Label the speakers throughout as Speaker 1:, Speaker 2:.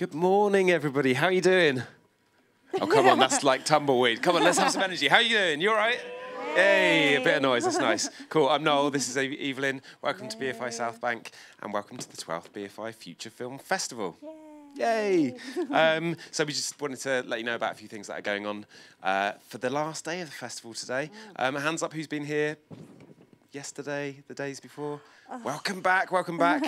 Speaker 1: Good morning, everybody. How are you doing? Oh, come on, that's like tumbleweed. Come on, let's have some energy. How are you doing? You all right? Hey, a bit of noise, that's nice. Cool, I'm Noel, this is Evelyn. Welcome to BFI South Bank, and welcome to the 12th BFI Future Film Festival. Yay! So we just wanted to let you know about a few things that are going on for the last day of the festival today. Hands up who's been here yesterday, the days before. Welcome back, welcome back.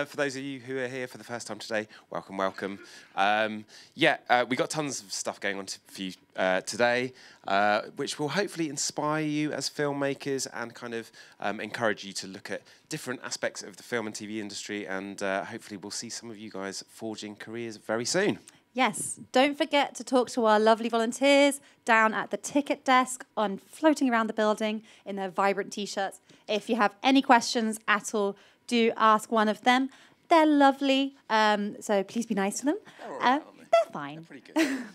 Speaker 1: For those of you who are here for the first time today, welcome, welcome. We got tons of stuff going on for you today, which will hopefully inspire you as filmmakers and kind of encourage you to look at different aspects of the film and TV industry, and hopefully we'll see some of you guys forging careers very soon.
Speaker 2: Yes, don't forget to talk to our lovely volunteers down at the ticket desk on floating around the building in their vibrant t-shirts. If you have any questions at all, do ask one of them. They're lovely, so please be nice to them.
Speaker 1: They're all right, aren't they?
Speaker 2: They're fine.
Speaker 1: They're pretty good.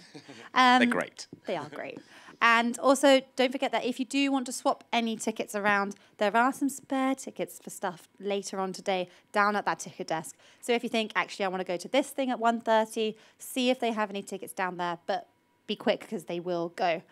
Speaker 1: They're great.
Speaker 2: They are great. And also, don't forget that if you do want to swap any tickets around, there are some spare tickets for stuff later on today down at that ticket desk. So if you think, actually, I want to go to this thing at 1:30, see if they have any tickets down there, but be quick because they will go.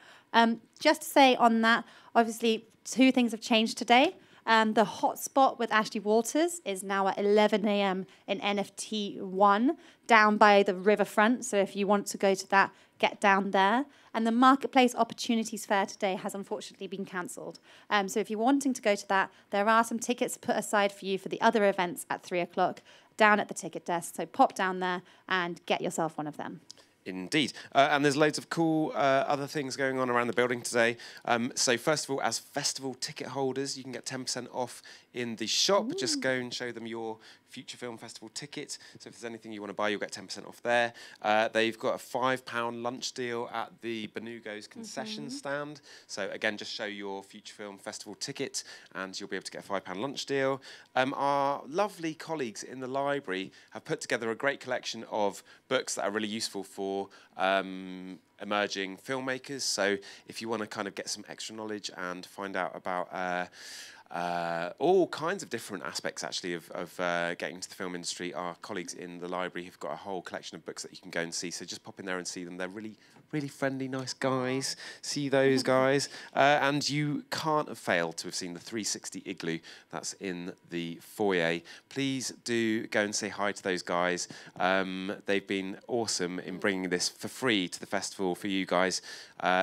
Speaker 2: Just to say on that, obviously, two things have changed today. The hotspot with Ashley Walters is now at 11 a.m. in NFT 1 down by the riverfront. So if you want to go to that, get down there. And the Marketplace Opportunities Fair today has unfortunately been cancelled. So if you're wanting to go to that, there are some tickets put aside for you for the other events at 3 o'clock down at the ticket desk. So pop down there and get yourself one of them.
Speaker 1: Indeed. And there's loads of cool other things going on around the building today. So first of all, as festival ticket holders, you can get 10% off in the shop. Ooh. Just go and show them your Future Film Festival ticket. So if there's anything you want to buy, you'll get 10% off there. They've got a £5 lunch deal at the Benugo's concession stand. So again, just show your Future Film Festival ticket and you'll be able to get a £5 lunch deal. Our lovely colleagues in the library have put together a great collection of books that are really useful for emerging filmmakers. So if you want to kind of get some extra knowledge and find out about all kinds of different aspects actually of getting into the film industry, our colleagues in the library have got a whole collection of books that you can go and see. So just pop in there and see them. They're really friendly, nice guys. See those guys. And you can't have failed to have seen the 360 Igloo that's in the foyer. Please do go and say hi to those guys. They've been awesome in bringing this for free to the festival for you guys.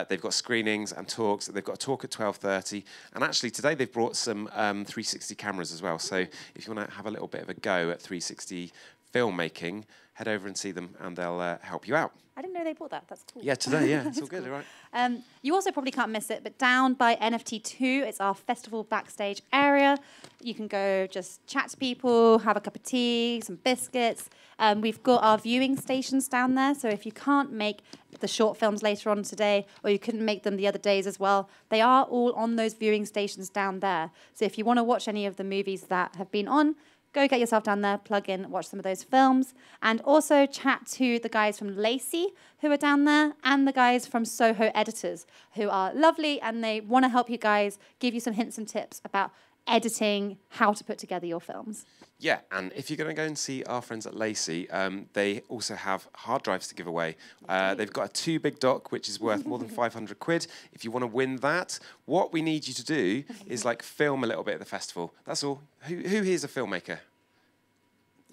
Speaker 1: They've got screenings and talks. They've got a talk at 12:30. And actually today they've brought some 360 cameras as well. So if you want to have a little bit of a go at 360 filmmaking, head over and see them and they'll help you out.
Speaker 2: I didn't know they bought that. That's cool.
Speaker 1: Yeah, today, yeah. It's all good,
Speaker 2: cool.
Speaker 1: all right.
Speaker 2: You also probably can't miss it, but down by NFT 2, it's our festival backstage area. You can go just chat to people, have a cup of tea, some biscuits. We've got our viewing stations down there, so if you can't make the short films later on today, or you couldn't make them the other days as well, they are all on those viewing stations down there. So if you want to watch any of the movies that have been on, go get yourself down there, plug in, watch some of those films, and also chat to the guys from Lacey who are down there and the guys from Soho Editors who are lovely and they want to help you guys, give you some hints and tips about editing, how to put together your films.
Speaker 1: Yeah, and if you're going to go and see our friends at Lacey, they also have hard drives to give away. They've got a 2 big dock, which is worth more than 500 quid. If you want to win that, what we need you to do is like film a little bit at the festival. That's all. Who here's a filmmaker?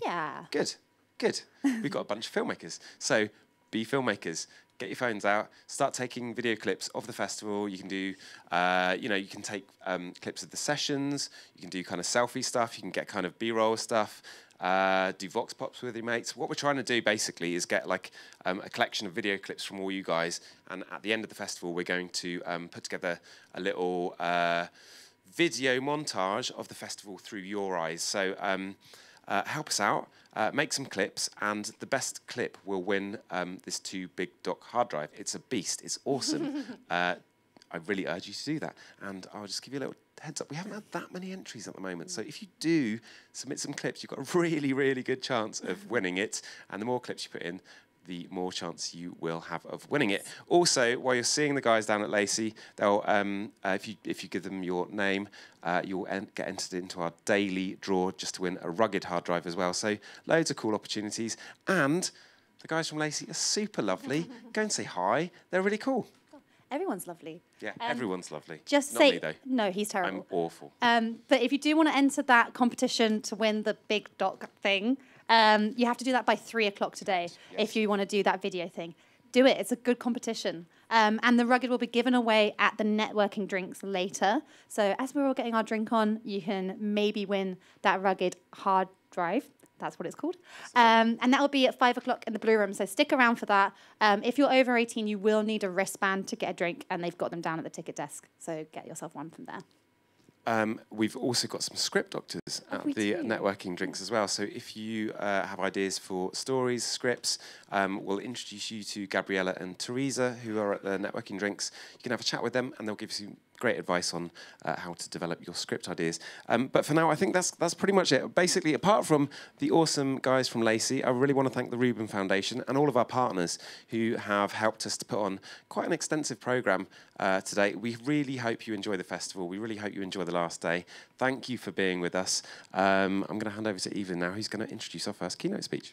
Speaker 2: Yeah.
Speaker 1: Good, good. We've got a bunch of filmmakers. So be filmmakers. Get your phones out, start taking video clips of the festival. You can do, you can take clips of the sessions. You can do kind of selfie stuff. You can get kind of B-roll stuff. Do vox pops with your mates. What we're trying to do basically is get like a collection of video clips from all you guys. And at the end of the festival, we're going to put together a little video montage of the festival through your eyes. So help us out. Make some clips, and the best clip will win this 2 big dock hard drive. It's a beast. It's awesome. I really urge you to do that. And I'll just give you a little heads up. We haven't had that many entries at the moment. So if you do submit some clips, you've got a really good chance of winning it. And the more clips you put in, the more chance you will have of winning it. Also, while you're seeing the guys down at Lacey, they'll if you give them your name, you'll get entered into our daily draw just to win a rugged hard drive as well. So loads of cool opportunities. And The guys from Lacey are super lovely. Go and say hi. They're really cool.
Speaker 2: Everyone's lovely.
Speaker 1: Yeah, everyone's lovely.
Speaker 2: Just
Speaker 1: Not
Speaker 2: say
Speaker 1: me, though.
Speaker 2: no. He's terrible.
Speaker 1: I'm awful.
Speaker 2: But if you do want to enter that competition to win the big doc thing, you have to do that by 3 o'clock today. Yes. If you want to do that video thing, do it. It's a good competition. And the rugged will be given away at the networking drinks later. So as we're all getting our drink on, you can maybe win that rugged hard drive. That's what it's called. And that will be at 5 o'clock in the Blue Room, so stick around for that. If you're over 18, you will need a wristband to get a drink, and they've got them down at the ticket desk, so get yourself one from there.
Speaker 1: We've also got some script doctors at the networking drinks as well. So if you have ideas for stories, scripts, we'll introduce you to Gabriella and Teresa, who are at the networking drinks. You can have a chat with them, and they'll give you great advice on how to develop your script ideas. But for now, I think that's pretty much it. Basically, apart from the awesome guys from Lacey, I really want to thank the Reuben Foundation and all of our partners who have helped us to put on quite an extensive programme today. We really hope you enjoy the festival. We really hope you enjoy the last day. Thank you for being with us. I'm going to hand over to Evelyn now, who's going to introduce our first keynote speech.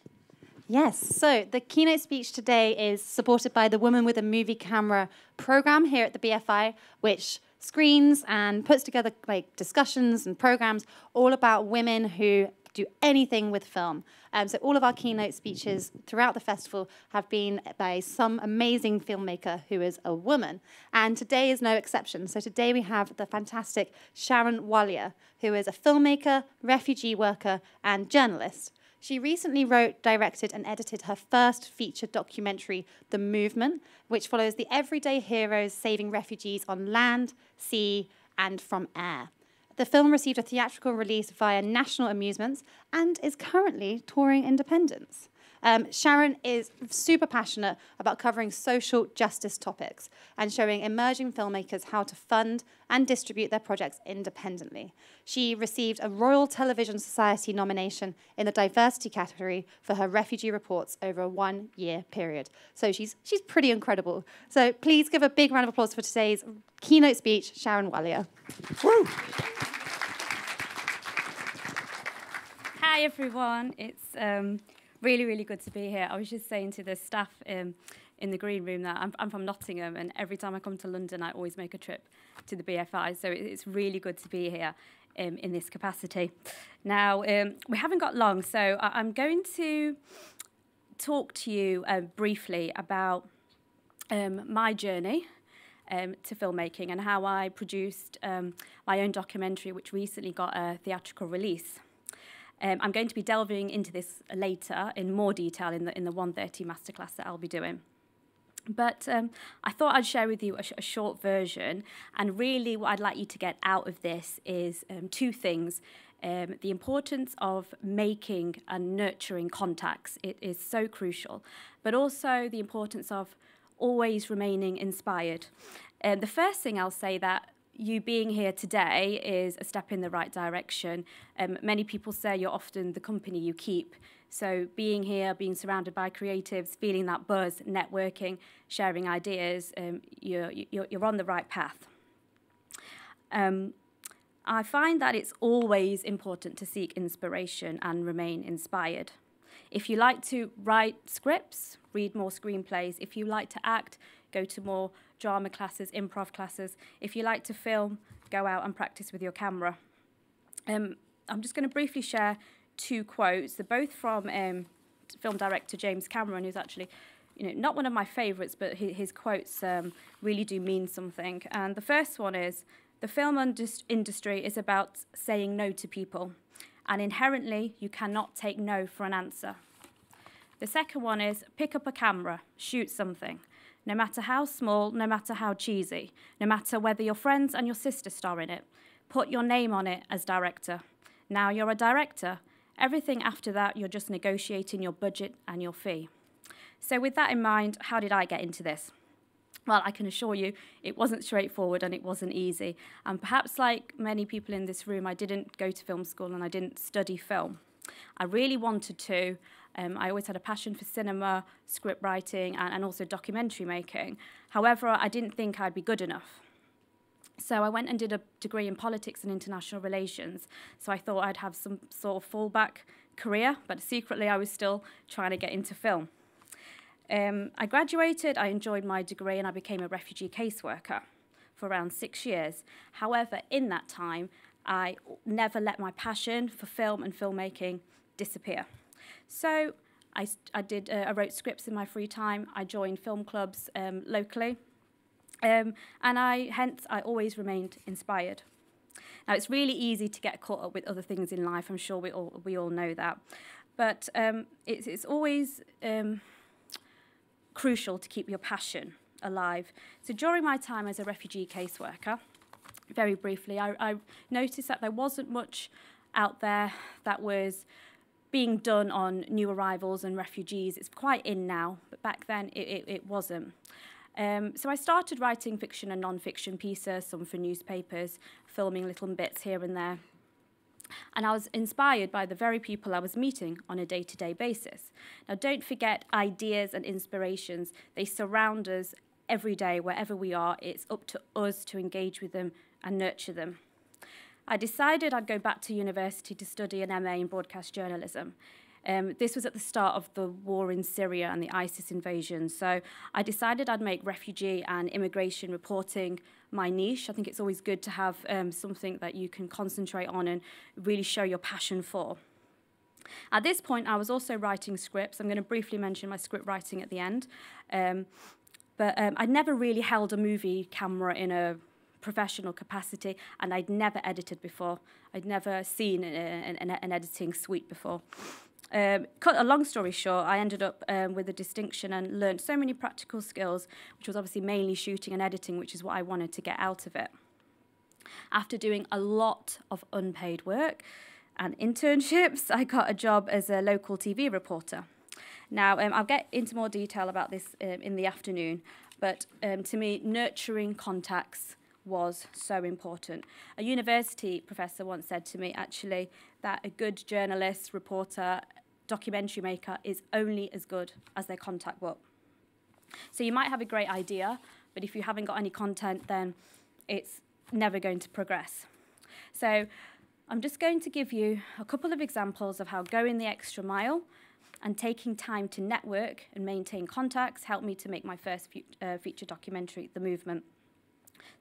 Speaker 2: Yes, so the keynote speech today is supported by the Woman with a Movie Camera programme here at the BFI, which screens and puts together like discussions and programs all about women who do anything with film. So all of our keynote speeches throughout the festival have been by some amazing filmmaker who is a woman. And today is no exception. So today we have the fantastic Sharon Walia, who is a filmmaker, refugee worker, and journalist. She recently wrote, directed, and edited her first feature documentary, The Movement, which follows the everyday heroes saving refugees on land, sea, and from air. The film received a theatrical release via National Amusements and is currently touring independence. Sharon is super passionate about covering social justice topics and showing emerging filmmakers how to fund and distribute their projects independently. She received a Royal Television Society nomination in the diversity category for her refugee reports over a 1-year period. So she's pretty incredible. So please give a big round of applause for today's keynote speech, Sharon Walia.
Speaker 1: Woo!
Speaker 3: Hi everyone, it's really, really good to be here. I was just saying to the staff in the green room that I'm from Nottingham, and every time I come to London, I always make a trip to the BFI. So it's really good to be here in this capacity. Now, we haven't got long, so I'm going to talk to you briefly about my journey to filmmaking and how I produced my own documentary, which recently got a theatrical release. I'm going to be delving into this later in more detail in the 1:30 masterclass that I'll be doing. But I thought I'd share with you a short version, and really what I'd like you to get out of this is two things. The importance of making and nurturing contacts. It is so crucial, but also the importance of always remaining inspired. The first thing I'll say that you being here today is a step in the right direction. Many people say you're often the company you keep. So being here, being surrounded by creatives, feeling that buzz, networking, sharing ideas, you're on the right path. I find that it's always important to seek inspiration and remain inspired. If you like to write scripts, read more screenplays. If you like to act, go to more drama classes, improv classes. If you like to film, go out and practice with your camera. I'm just going to briefly share two quotes. They're both from film director James Cameron, who's actually, not one of my favourites, but his quotes really do mean something. And the first one is, the film industry is about saying no to people, and inherently you cannot take no for an answer. The second one is, pick up a camera, shoot something. No matter how small, no matter how cheesy, no matter whether your friends and your sister star in it, put your name on it as director. Now you're a director. Everything after that, you're just negotiating your budget and your fee. So with that in mind, how did I get into this? Well, I can assure you it wasn't straightforward and it wasn't easy. And perhaps like many people in this room, I didn't go to film school and I didn't study film. I really wanted to. I always had a passion for cinema, script writing, and also documentary making. However, I didn't think I'd be good enough. So I went and did a degree in politics and international relations. So I thought I'd have some sort of fallback career, but secretly I was still trying to get into film. I graduated, I enjoyed my degree, and I became a refugee caseworker for around 6 years. However, in that time, I never let my passion for film and filmmaking disappear. So I wrote scripts in my free time. I joined film clubs locally, and hence I always remained inspired. Now, it's really easy to get caught up with other things in life. I'm sure we all know that. But it's always crucial to keep your passion alive. So during my time as a refugee caseworker, very briefly, I noticed that there wasn't much out there that was being done on new arrivals and refugees. It's quite in now, but back then it wasn't. So I started writing fiction and non-fiction pieces, some for newspapers, filming little bits here and there. And I was inspired by the very people I was meeting on a day-to-day basis. Now, don't forget, ideas and inspirations, they surround us every day, wherever we are. It's up to us to engage with them and nurture them. I decided I'd go back to university to study an MA in broadcast journalism. This was at the start of the war in Syria and the ISIS invasion. So I decided I'd make refugee and immigration reporting my niche. I think it's always good to have something that you can concentrate on and really show your passion for. At this point, I was also writing scripts. I'm going to briefly mention my script writing at the end. But I'd never really held a movie camera in a professional capacity, and I'd never edited before. I'd never seen an editing suite before. Cut a long story short, I ended up with a distinction and learned so many practical skills, which was obviously mainly shooting and editing, which is what I wanted to get out of it. After doing a lot of unpaid work and internships, I got a job as a local TV reporter. Now, I'll get into more detail about this in the afternoon, but to me, nurturing contacts was so important. A university professor once said to me, actually, that a good journalist, reporter, documentary maker is only as good as their contact book. So you might have a great idea, but if you haven't got any content, then it's never going to progress. So I'm just going to give you a couple of examples of how going the extra mile and taking time to network and maintain contacts helped me to make my first feature documentary, The Movement.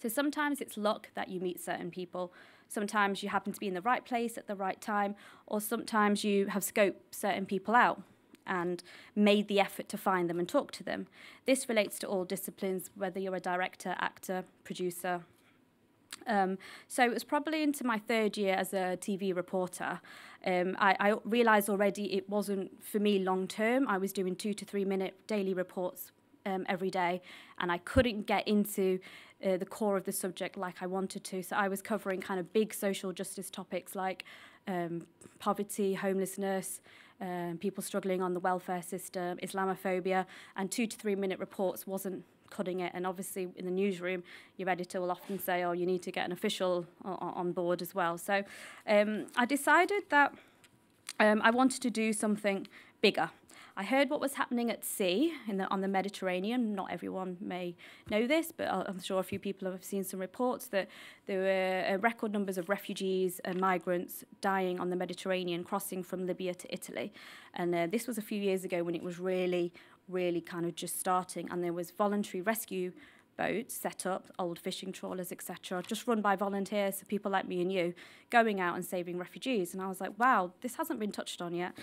Speaker 3: So sometimes it's luck that you meet certain people. Sometimes you happen to be in the right place at the right time, or sometimes you have scoped certain people out and made the effort to find them and talk to them. This relates to all disciplines, whether you're a director, actor, producer. So it was probably into my third year as a TV reporter. I realised already it wasn't for me long term. I was doing 2 to 3 minute daily reports every day, and I couldn't get into the core of the subject like I wanted to. So I was covering kind of big social justice topics like poverty, homelessness, people struggling on the welfare system, Islamophobia, and 2 to 3 minute reports wasn't cutting it. And obviously in the newsroom, your editor will often say, oh, you need to get an official on board as well. So I decided that I wanted to do something bigger. I heard what was happening at sea on the Mediterranean. Not everyone may know this, but I'm sure a few people have seen some reports that there were record numbers of refugees and migrants dying on the Mediterranean, crossing from Libya to Italy. And this was a few years ago when it was really kind of just starting, and there was voluntary rescue boats set up, old fishing trawlers, etc., just run by volunteers, so people like me and you, going out and saving refugees. And I was like, wow, this hasn't been touched on yet.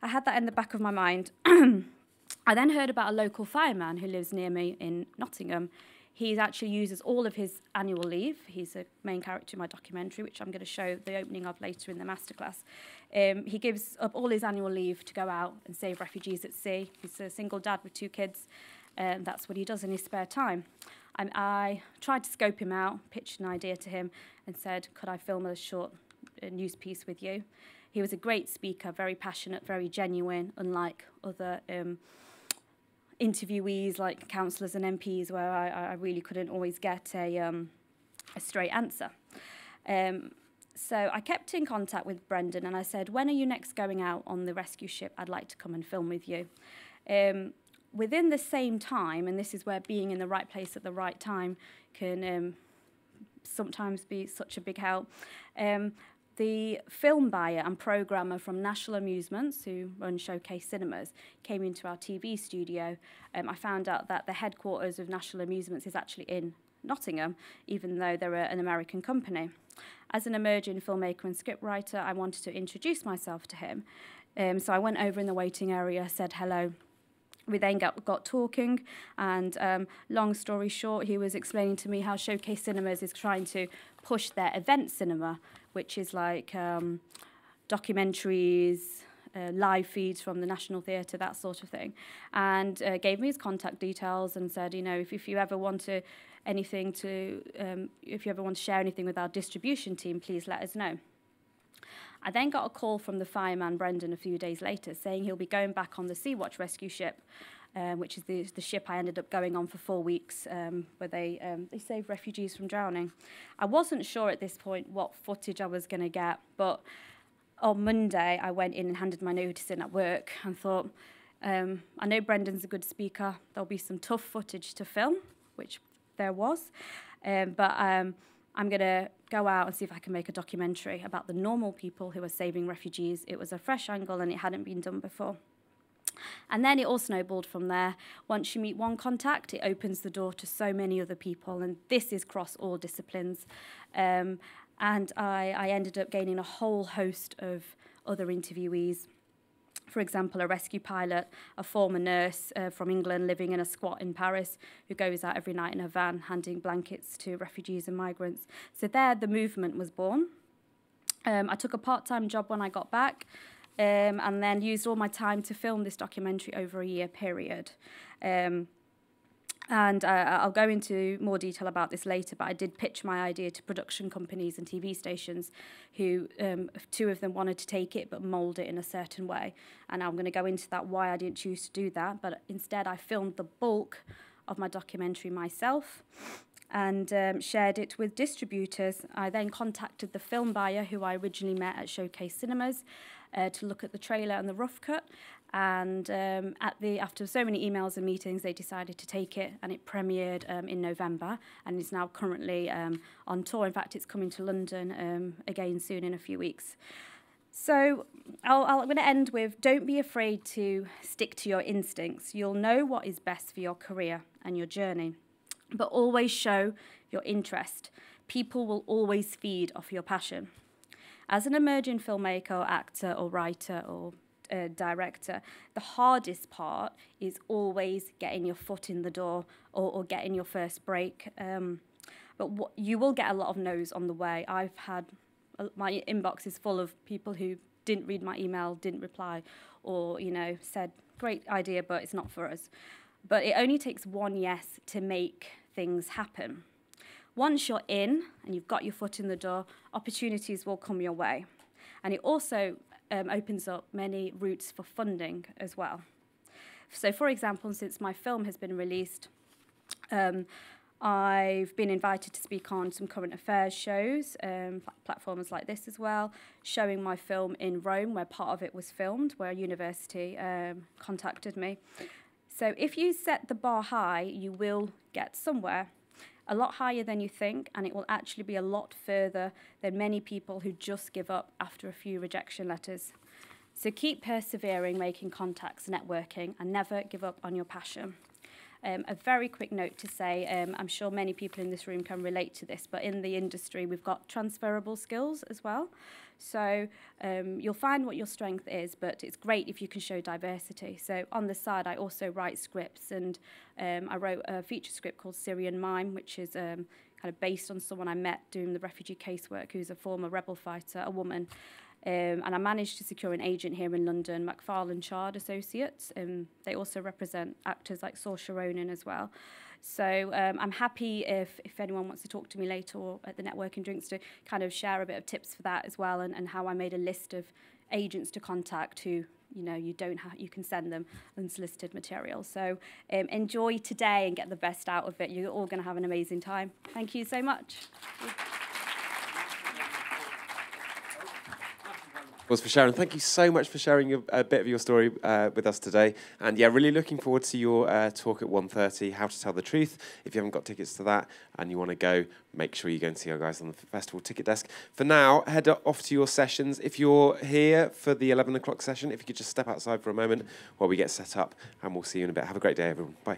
Speaker 3: I had that in the back of my mind. I then heard about a local fireman who lives near me in Nottingham. He actually uses all of his annual leave. He's a main character in my documentary, which I'm going to show the opening of later in the masterclass. He gives up all his annual leave to go out and save refugees at sea. He's a single dad with 2 kids, and that's what he does in his spare time. I tried to scope him out, pitched an idea to him, and said, could I film a short news piece with you? He was a great speaker, very passionate, very genuine, unlike other interviewees like councillors and MPs, where I really couldn't always get a straight answer. So I kept in contact with Brendan, and I said, when are you next going out on the rescue ship? I'd like to come and film with you. Within the same time, and this is where being in the right place at the right time can sometimes be such a big help, the film buyer and programmer from National Amusements, who run Showcase Cinemas, came into our TV studio. I found out that the headquarters of National Amusements is actually in Nottingham, even though they're an American company. As an emerging filmmaker and scriptwriter, I wanted to introduce myself to him. So I went over in the waiting area, said hello. We then got talking, and long story short, he was explaining to me how Showcase Cinemas is trying to push their event cinema, which is like documentaries, live feeds from the National Theatre, that sort of thing, and gave me his contact details and said, you know, if you ever want to if you ever want to share anything with our distribution team, please let us know. I then got a call from the fireman, Brendan, a few days later, saying he'll be going back on the Sea-Watch rescue ship, which is the ship I ended up going on for 4 weeks, where they save refugees from drowning. I wasn't sure at this point what footage I was going to get, but on Monday I went in and handed my notice in at work and thought, I know Brendan's a good speaker, there'll be some tough footage to film, which there was, but I'm going to go out and see if I can make a documentary about the normal people who are saving refugees. It was a fresh angle and it hadn't been done before. And then it all snowballed from there. Once you meet one contact, it opens the door to so many other people, and this is across all disciplines. And I ended up gaining a whole host of other interviewees. For example, a rescue pilot, a former nurse from England living in a squat in Paris who goes out every night in a van handing blankets to refugees and migrants. So there, the movement was born. I took a part-time job when I got back and then used all my time to film this documentary over a year period. And I'll go into more detail about this later, but I did pitch my idea to production companies and TV stations who, 2 of them wanted to take it but mould it in a certain way. And I'm going to go into that, why I didn't choose to do that, but instead I filmed the bulk of my documentary myself and shared it with distributors. I then contacted the film buyer who I originally met at Showcase Cinemas to look at the trailer and the rough cut. And after so many emails and meetings, they decided to take it, and it premiered in November and is now currently on tour. In fact, it's coming to London again soon in a few weeks. So I'm going to end with, don't be afraid to stick to your instincts. You'll know what is best for your career and your journey, but always show your interest. People will always feed off your passion. As an emerging filmmaker or actor or writer or director, the hardest part is always getting your foot in the door or getting your first break. But you will get a lot of no's on the way. I've had, my inbox is full of people who didn't read my email, didn't reply, or, you know, said, great idea, but it's not for us. But it only takes one yes to make things happen. Once you're in and you've got your foot in the door, opportunities will come your way. And it also opens up many routes for funding as well. So, for example, since my film has been released, I've been invited to speak on some current affairs shows, platforms like this as well, showing my film in Rome, where part of it was filmed, where a university contacted me. So if you set the bar high, you will get somewhere. A lot higher than you think, and it will actually be a lot further than many people who just give up after a few rejection letters. So keep persevering, making contacts, networking, and never give up on your passion. A very quick note to say, I'm sure many people in this room can relate to this, but in the industry we've got transferable skills as well. So you'll find what your strength is, but it's great if you can show diversity. So on the side, I also write scripts, and I wrote a feature script called Syrian Mime, which is kind of based on someone I met doing the refugee casework, who's a former rebel fighter, a woman. And I managed to secure an agent here in London, McFarlane Chard Associates. They also represent actors like Saoirse Ronan as well. So I'm happy if anyone wants to talk to me later or at the networking drinks to kind of share a bit of tips for that as well, and how I made a list of agents to contact who, you know, you can send them unsolicited material. So enjoy today and get the best out of it. You're all going to have an amazing time. Thank you so much.
Speaker 1: Was for Sharon. Thank you so much for sharing a bit of your story with us today. And yeah, really looking forward to your talk at 1:30, How to Tell the Truth. If you haven't got tickets to that and you want to go, make sure you go and see our guys on the festival ticket desk. For now, head off to your sessions. If you're here for the 11 o'clock session, if you could just step outside for a moment while we get set up, and we'll see you in a bit. Have a great day, everyone. Bye.